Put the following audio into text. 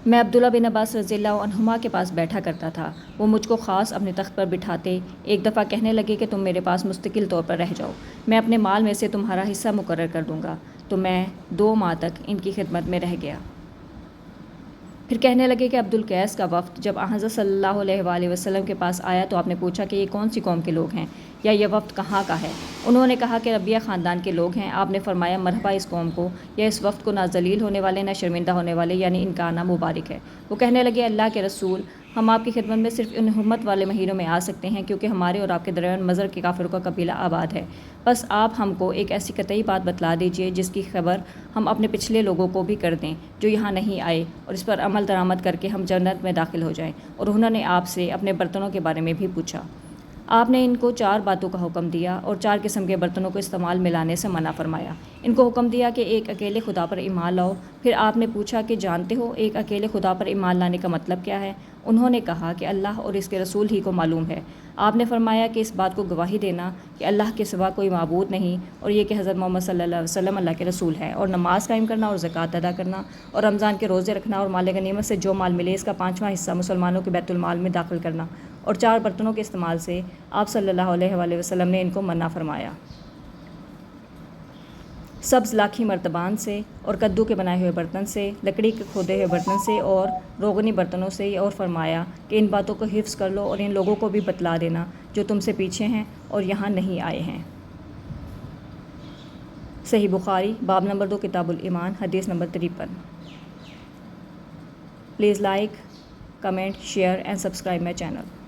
میں عبداللہ بن عباس رضی اللہ عنہما کے پاس بیٹھا کرتا تھا۔ وہ مجھ کو خاص اپنے تخت پر بٹھاتے ایک دفعہ کہنے لگے کہ تم میرے پاس مستقل طور پر رہ جاؤ، میں اپنے مال میں سے تمہارا حصہ مقرر کر دوں گا۔ تو میں 2 ماہ تک ان کی خدمت میں رہ گیا۔ پھر کہنے لگے کہ عبدالقیس کا وفد جب حضرت صلی اللہ علیہ وآلہ وسلم کے پاس آیا تو آپ نے پوچھا کہ یہ کون سی قوم کے لوگ ہیں یا یہ وفد کہاں کا ہے؟ انہوں نے کہا کہ ربیہ خاندان کے لوگ ہیں۔ آپ نے فرمایا مرحبا اس قوم کو یا اس وفد کو، نہ ذلیل ہونے والے نہ شرمندہ ہونے والے، یعنی ان کا آنا مبارک ہے۔ وہ کہنے لگے اللہ کے رسول، ہم آپ کی خدمت میں صرف ان حرمت والے مہینوں میں آ سکتے ہیں کیونکہ ہمارے اور آپ کے درمیان مضر کے کافروں کا قبیلہ آباد ہے۔ بس آپ ہم کو ایک ایسی قطعی بات بتلا دیجیے جس کی خبر ہم اپنے پچھلے لوگوں کو بھی کر دیں جو یہاں نہیں آئے، اور اس پر عمل درآمد کر کے ہم جنت میں داخل ہو جائیں۔ اور انہوں نے آپ سے اپنے برتنوں کے بارے میں بھی پوچھا۔ آپ نے ان کو 4 باتوں کا حکم دیا اور 4 قسم کے برتنوں کو استعمال میں لانے سے منع فرمایا۔ ان کو حکم دیا کہ ایک اکیلے خدا پر ایمان لاؤ۔ پھر آپ نے پوچھا کہ جانتے ہو ایک اکیلے خدا پر ایمان لانے کا مطلب کیا ہے؟ انہوں نے کہا کہ اللہ اور اس کے رسول ہی کو معلوم ہے۔ آپ نے فرمایا کہ اس بات کو گواہی دینا کہ اللہ کے سوا کوئی معبود نہیں، اور یہ کہ حضرت محمد صلی اللہ علیہ وسلم اللہ کے رسول ہے، اور نماز قائم کرنا اور زکوٰۃ ادا کرنا اور رمضان کے روزے رکھنا، اور مال غنیمت سے جو مال ملے اس کا 5واں حصہ مسلمانوں کے بیت المال میں داخل کرنا، اور 4 برتنوں کے استعمال سے آپ صلی اللہ علیہ وآلہ وسلم نے ان کو منع فرمایا۔ سبز لاکھی مرتبان سے اور کدو کے بنائے ہوئے برتن سے، لکڑی کے کھودے ہوئے برتن سے اور روغنی برتنوں سے، اور فرمایا کہ ان باتوں کو حفظ کر لو اور ان لوگوں کو بھی بتلا دینا جو تم سے پیچھے ہیں اور یہاں نہیں آئے ہیں۔ صحیح بخاری باب نمبر 2 کتاب الایمان حدیث number 53۔ Please like, comment, share and subscribe my channel.